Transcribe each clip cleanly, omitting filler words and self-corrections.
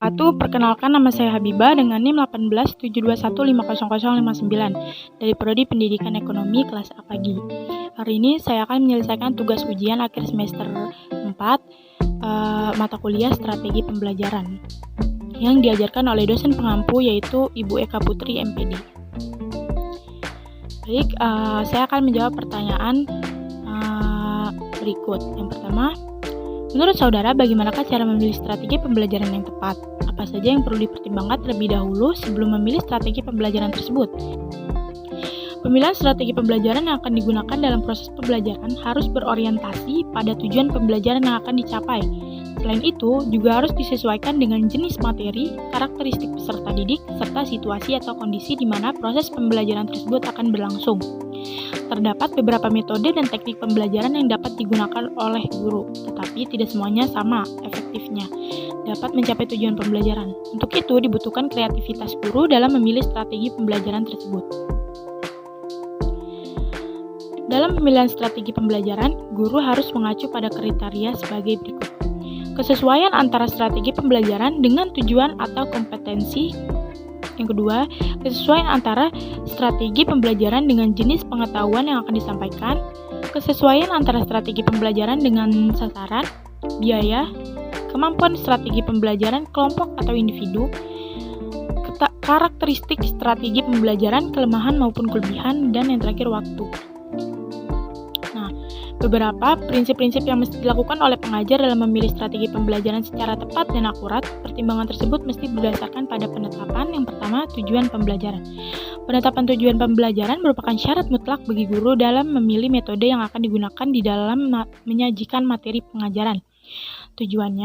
Perkenalkan, nama saya Habibah dengan NIM 18721500059 dari Prodi Pendidikan Ekonomi kelas A pagi. Hari ini saya akan menyelesaikan tugas ujian akhir semester 4 mata kuliah Strategi Pembelajaran yang diajarkan oleh dosen pengampu yaitu Ibu Eka Putri MPD. Baik, saya akan menjawab pertanyaan berikut. Yang pertama, menurut saudara, bagaimanakah cara memilih strategi pembelajaran yang tepat? Apa saja yang perlu dipertimbangkan terlebih dahulu sebelum memilih strategi pembelajaran tersebut? Pemilihan strategi pembelajaran yang akan digunakan dalam proses pembelajaran harus berorientasi pada tujuan pembelajaran yang akan dicapai. Selain itu, juga harus disesuaikan dengan jenis materi, karakteristik peserta didik, serta situasi atau kondisi di mana proses pembelajaran tersebut akan berlangsung. Terdapat beberapa metode dan teknik pembelajaran yang dapat digunakan oleh guru, tetapi tidak semuanya sama efektifnya dapat mencapai tujuan pembelajaran. Untuk itu, dibutuhkan kreativitas guru dalam memilih strategi pembelajaran tersebut. Dalam pemilihan strategi pembelajaran, guru harus mengacu pada kriteria sebagai berikut. Kesesuaian antara strategi pembelajaran dengan tujuan atau kompetensi. Yang kedua, kesesuaian antara strategi pembelajaran dengan jenis pengetahuan yang akan disampaikan, kesesuaian antara strategi pembelajaran dengan sasaran, biaya, kemampuan strategi pembelajaran kelompok atau individu, karakteristik strategi pembelajaran, kelemahan maupun kelebihan, dan yang terakhir waktu. Beberapa prinsip-prinsip yang mesti dilakukan oleh pengajar dalam memilih strategi pembelajaran secara tepat dan akurat. Pertimbangan tersebut mesti berdasarkan pada penetapan yang pertama, tujuan pembelajaran. Penetapan tujuan pembelajaran merupakan syarat mutlak bagi guru dalam memilih metode yang akan digunakan di dalam menyajikan materi pengajaran. Tujuan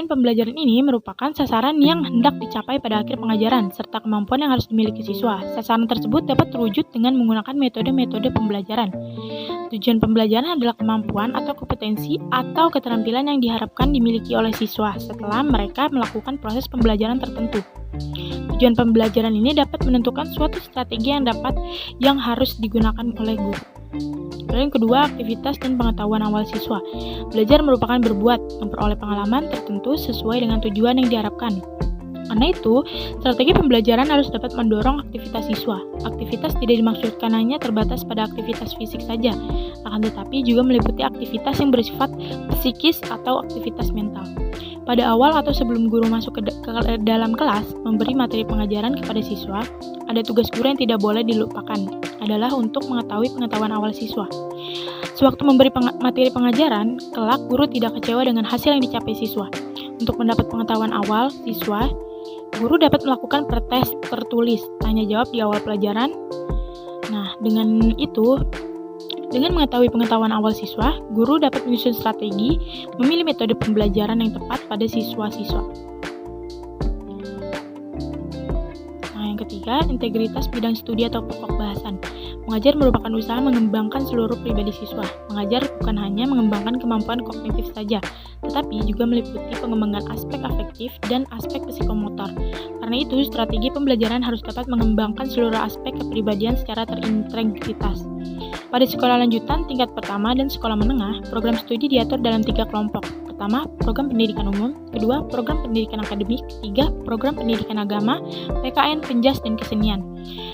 pembelajaran ini merupakan sasaran yang hendak dicapai pada akhir pengajaran, serta kemampuan yang harus dimiliki siswa. Sasaran tersebut dapat terwujud dengan menggunakan metode-metode pembelajaran. Tujuan pembelajaran adalah kemampuan atau kompetensi atau keterampilan yang diharapkan dimiliki oleh siswa setelah mereka melakukan proses pembelajaran tertentu. Tujuan pembelajaran ini dapat menentukan suatu strategi yang harus digunakan oleh guru. Lalu yang kedua, aktivitas dan pengetahuan awal siswa. Belajar merupakan berbuat, memperoleh pengalaman tertentu sesuai dengan tujuan yang diharapkan. Karena itu, strategi pembelajaran harus dapat mendorong aktivitas siswa. Aktivitas tidak dimaksudkan hanya terbatas pada aktivitas fisik saja, akan tetapi juga meliputi aktivitas yang bersifat psikis atau aktivitas mental. Pada awal atau sebelum guru masuk ke dalam kelas, memberi materi pengajaran kepada siswa, ada tugas guru yang tidak boleh dilupakan, adalah untuk mengetahui pengetahuan awal siswa. Sewaktu memberi materi pengajaran, kelak guru tidak kecewa dengan hasil yang dicapai siswa. Untuk mendapat pengetahuan awal siswa, guru dapat melakukan pretest tertulis, tanya jawab di awal pelajaran. Dengan mengetahui pengetahuan awal siswa, guru dapat menyusun strategi, memilih metode pembelajaran yang tepat pada siswa-siswa. Yang ketiga, integritas bidang studi atau pokok bahasan. Mengajar merupakan usaha mengembangkan seluruh pribadi siswa. Mengajar bukan hanya mengembangkan kemampuan kognitif saja, tetapi juga meliputi pengembangan aspek afektif dan aspek psikomotor. Karena itu, strategi pembelajaran harus dapat mengembangkan seluruh aspek kepribadian secara terintegritas. Pada sekolah lanjutan, tingkat pertama dan sekolah menengah, program studi diatur dalam 3 kelompok. Pertama, program pendidikan umum. Kedua, program pendidikan akademik. Ketiga, program pendidikan agama, PKN, penjas, dan kesenian.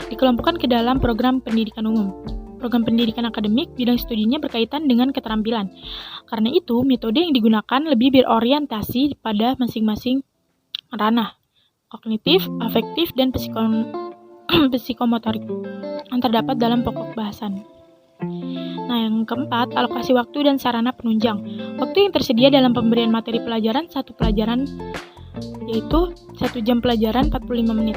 Dikelompokkan ke dalam program pendidikan umum. Program pendidikan akademik, bidang studinya berkaitan dengan keterampilan. Karena itu, metode yang digunakan lebih berorientasi pada masing-masing ranah kognitif, afektif, dan psikomotorik yang terdapat dalam pokok bahasan. Yang keempat, alokasi waktu dan sarana penunjang. Waktu yang tersedia dalam pemberian materi pelajaran, satu pelajaran yaitu 1 jam pelajaran 45 menit.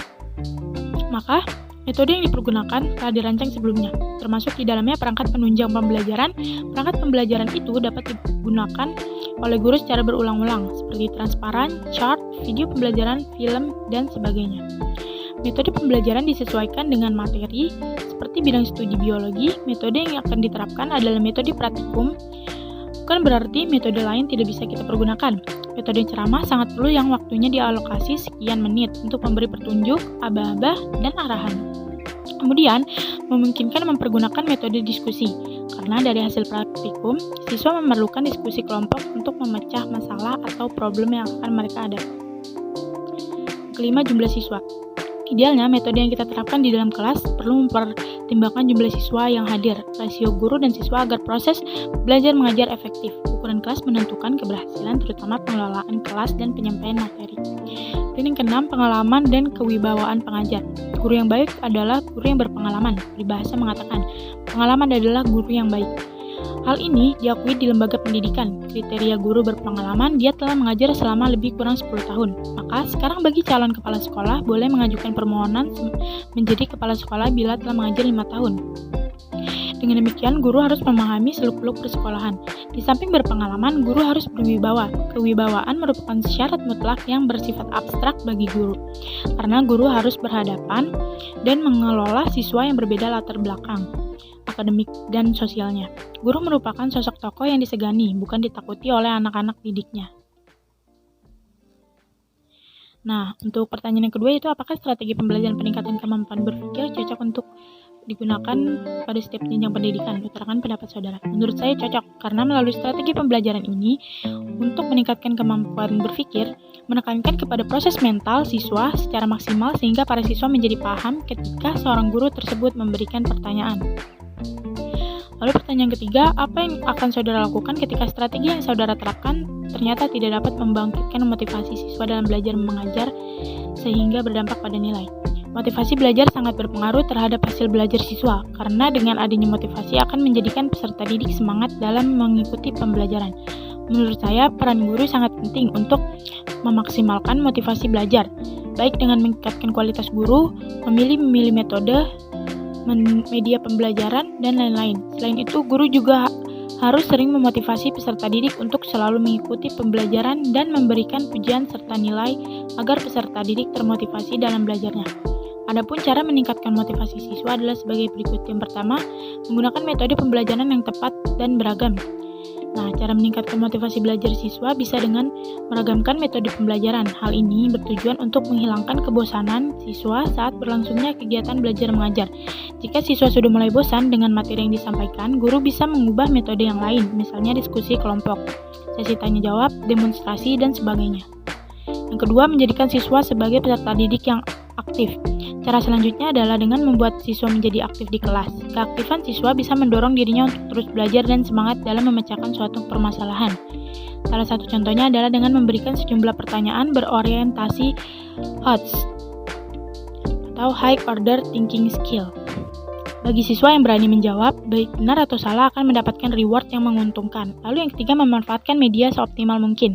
Maka, metode yang dipergunakan telah dirancang sebelumnya, termasuk di dalamnya perangkat penunjang pembelajaran. Perangkat pembelajaran itu dapat digunakan oleh guru secara berulang-ulang, seperti transparan, chart, video pembelajaran, film, dan sebagainya. Metode pembelajaran disesuaikan dengan materi, seperti bidang studi biologi. Metode yang akan diterapkan adalah metode praktikum. Bukan berarti metode lain tidak bisa kita pergunakan. Metode ceramah sangat perlu yang waktunya dialokasi sekian menit untuk memberi petunjuk, aba-aba, dan arahan. Kemudian, memungkinkan mempergunakan metode diskusi, karena dari hasil praktikum, siswa memerlukan diskusi kelompok untuk memecah masalah atau problem yang akan mereka hadapi. kelima, jumlah siswa. Idealnya, metode yang kita terapkan di dalam kelas perlu mempertimbangkan jumlah siswa yang hadir, rasio guru dan siswa agar proses belajar mengajar efektif. Ukuran kelas menentukan keberhasilan, terutama pengelolaan kelas dan penyampaian materi. Dan yang keenam, pengalaman dan kewibawaan pengajar. Guru yang baik adalah guru yang berpengalaman. Peribahasa mengatakan, pengalaman adalah guru yang baik. Hal ini diakui di lembaga pendidikan. Kriteria guru berpengalaman, dia telah mengajar selama lebih kurang 10 tahun. Maka sekarang bagi calon kepala sekolah boleh mengajukan permohonan menjadi kepala sekolah bila telah mengajar 5 tahun. Dengan demikian, guru harus memahami seluk-beluk persekolahan. Di samping berpengalaman, guru harus berwibawa. Kewibawaan merupakan syarat mutlak yang bersifat abstrak bagi guru. Karena guru harus berhadapan dan mengelola siswa yang berbeda latar belakang akademik dan sosialnya. Guru merupakan sosok tokoh yang disegani, bukan ditakuti oleh anak-anak didiknya. Nah, untuk pertanyaan yang kedua itu apakah strategi pembelajaran peningkatan kemampuan berpikir cocok untuk digunakan pada setiap jenjang pendidikan? Utarakan pendapat saudara. Menurut saya cocok, karena melalui strategi pembelajaran ini untuk meningkatkan kemampuan berpikir, menekankan kepada proses mental siswa secara maksimal sehingga para siswa menjadi paham ketika seorang guru tersebut memberikan pertanyaan. Lalu pertanyaan ketiga, apa yang akan saudara lakukan ketika strategi yang saudara terapkan ternyata tidak dapat membangkitkan motivasi siswa dalam belajar mengajar sehingga berdampak pada nilai? Motivasi belajar sangat berpengaruh terhadap hasil belajar siswa, karena dengan adanya motivasi akan menjadikan peserta didik semangat dalam mengikuti pembelajaran. Menurut saya, peran guru sangat penting untuk memaksimalkan motivasi belajar, baik dengan meningkatkan kualitas guru, memilih metode, media pembelajaran, dan lain-lain. Selain itu, guru juga harus sering memotivasi peserta didik untuk selalu mengikuti pembelajaran dan memberikan pujian serta nilai agar peserta didik termotivasi dalam belajarnya. Adapun cara meningkatkan motivasi siswa adalah sebagai berikut. Yang pertama, menggunakan metode pembelajaran yang tepat dan beragam. Nah, cara meningkatkan motivasi belajar siswa bisa dengan meragamkan metode pembelajaran. Hal ini bertujuan untuk menghilangkan kebosanan siswa saat berlangsungnya kegiatan belajar mengajar. Jika siswa sudah mulai bosan dengan materi yang disampaikan, guru bisa mengubah metode yang lain, misalnya diskusi kelompok, sesi tanya jawab, demonstrasi, dan sebagainya. Yang kedua, menjadikan siswa sebagai peserta didik yang aktif. Cara selanjutnya adalah dengan membuat siswa menjadi aktif di kelas. Keaktifan siswa bisa mendorong dirinya untuk terus belajar dan semangat dalam memecahkan suatu permasalahan. Salah satu contohnya adalah dengan memberikan sejumlah pertanyaan berorientasi HOTS atau High Order Thinking Skill. Bagi siswa yang berani menjawab, baik benar atau salah akan mendapatkan reward yang menguntungkan. Lalu yang ketiga, memanfaatkan media seoptimal mungkin.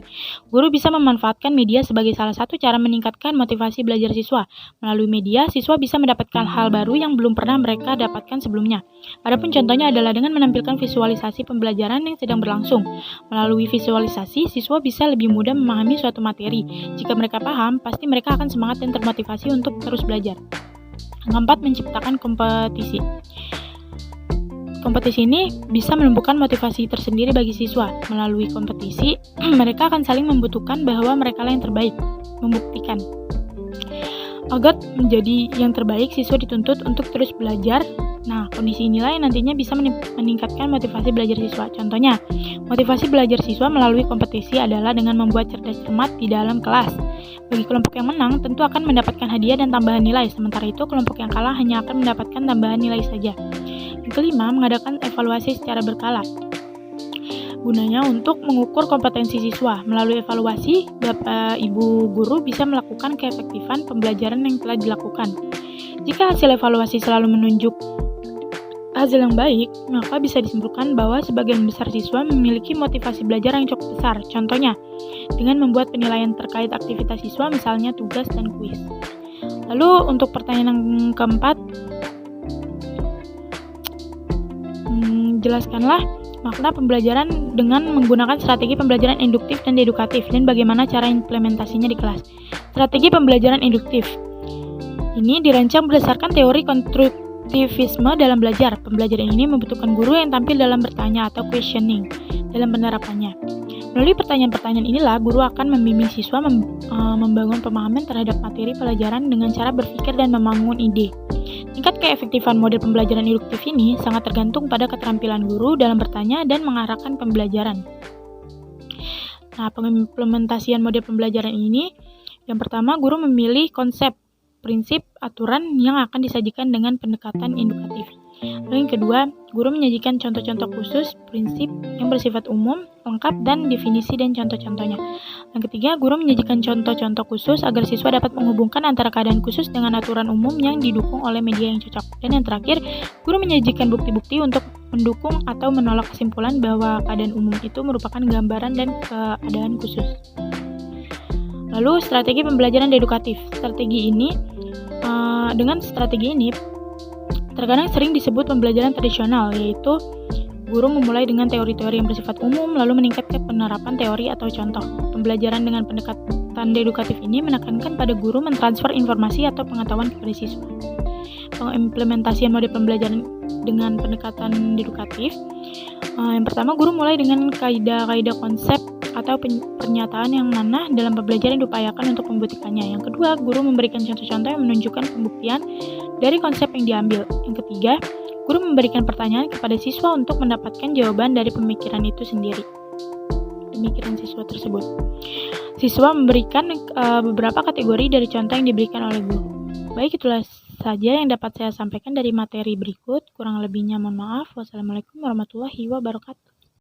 Guru bisa memanfaatkan media sebagai salah satu cara meningkatkan motivasi belajar siswa. Melalui media, siswa bisa mendapatkan hal baru yang belum pernah mereka dapatkan sebelumnya. Adapun contohnya adalah dengan menampilkan visualisasi pembelajaran yang sedang berlangsung. Melalui visualisasi, siswa bisa lebih mudah memahami suatu materi. Jika mereka paham, pasti mereka akan semangat dan termotivasi untuk terus belajar. Yang keempat, menciptakan kompetisi. Kompetisi ini bisa menumbuhkan motivasi tersendiri bagi siswa. Melalui kompetisi, mereka akan saling membutuhkan bahwa mereka lah yang terbaik, membuktikan. Agar menjadi yang terbaik, siswa dituntut untuk terus belajar. Nah, kondisi inilah yang nantinya bisa meningkatkan motivasi belajar siswa. Contohnya, motivasi belajar siswa melalui kompetisi adalah dengan membuat cerdas cermat di dalam kelas. Bagi kelompok yang menang, tentu akan mendapatkan hadiah dan tambahan nilai, sementara itu kelompok yang kalah hanya akan mendapatkan tambahan nilai saja. Yang kelima, mengadakan evaluasi secara berkala. Gunanya untuk mengukur kompetensi siswa. Melalui evaluasi, Bapak Ibu guru bisa melakukan keefektifan pembelajaran yang telah dilakukan. Jika hasil evaluasi selalu menunjuk hasil yang baik, maka bisa disimpulkan bahwa sebagian besar siswa memiliki motivasi belajar yang cukup besar. Contohnya, dengan membuat penilaian terkait aktivitas siswa, misalnya tugas dan kuis. Lalu untuk pertanyaan yang keempat, jelaskanlah makna pembelajaran dengan menggunakan strategi pembelajaran induktif dan edukatif, dan bagaimana cara implementasinya di kelas. Strategi pembelajaran induktif ini dirancang berdasarkan teori konstruktivisme dalam belajar. Pembelajaran ini membutuhkan guru yang tampil dalam bertanya atau questioning dalam penerapannya. Melalui pertanyaan-pertanyaan inilah, guru akan membimbing siswa membangun pemahaman terhadap materi pelajaran dengan cara berpikir dan membangun ide. Tingkat keefektifan model pembelajaran induktif ini sangat tergantung pada keterampilan guru dalam bertanya dan mengarahkan pembelajaran. Nah, pengimplementasian model pembelajaran ini Yang pertama, guru memilih konsep, prinsip, aturan yang akan disajikan dengan pendekatan edukatif. Lalu yang kedua, guru menyajikan contoh-contoh khusus, prinsip yang bersifat umum, lengkap, dan definisi dan contoh-contohnya. Yang ketiga, guru menyajikan contoh-contoh khusus agar siswa dapat menghubungkan antara keadaan khusus dengan aturan umum yang didukung oleh media yang cocok. Dan yang terakhir, guru menyajikan bukti-bukti untuk mendukung atau menolak kesimpulan bahwa keadaan umum itu merupakan gambaran dan keadaan khusus. Lalu, strategi pembelajaran edukatif. Dengan strategi ini, terkadang sering disebut pembelajaran tradisional, yaitu guru memulai dengan teori-teori yang bersifat umum, lalu meningkat ke penerapan teori atau contoh. Pembelajaran dengan pendekatan edukatif ini menekankan pada guru mentransfer informasi atau pengetahuan kepada siswa. Pengimplementasian mode pembelajaran dengan pendekatan edukatif. Yang pertama, guru mulai dengan kaidah-kaidah konsep atau pernyataan yang mana dalam pembelajaran diupayakan untuk membuktikannya. Yang kedua, guru memberikan contoh-contoh yang menunjukkan pembuktian dari konsep yang diambil. Yang ketiga, guru memberikan pertanyaan kepada siswa untuk mendapatkan jawaban dari pemikiran itu sendiri. Pemikiran siswa tersebut. Siswa memberikan beberapa kategori dari contoh yang diberikan oleh guru. Baik, itulah saja yang dapat saya sampaikan dari materi berikut. Kurang lebihnya mohon maaf. Wassalamualaikum warahmatullahi wabarakatuh.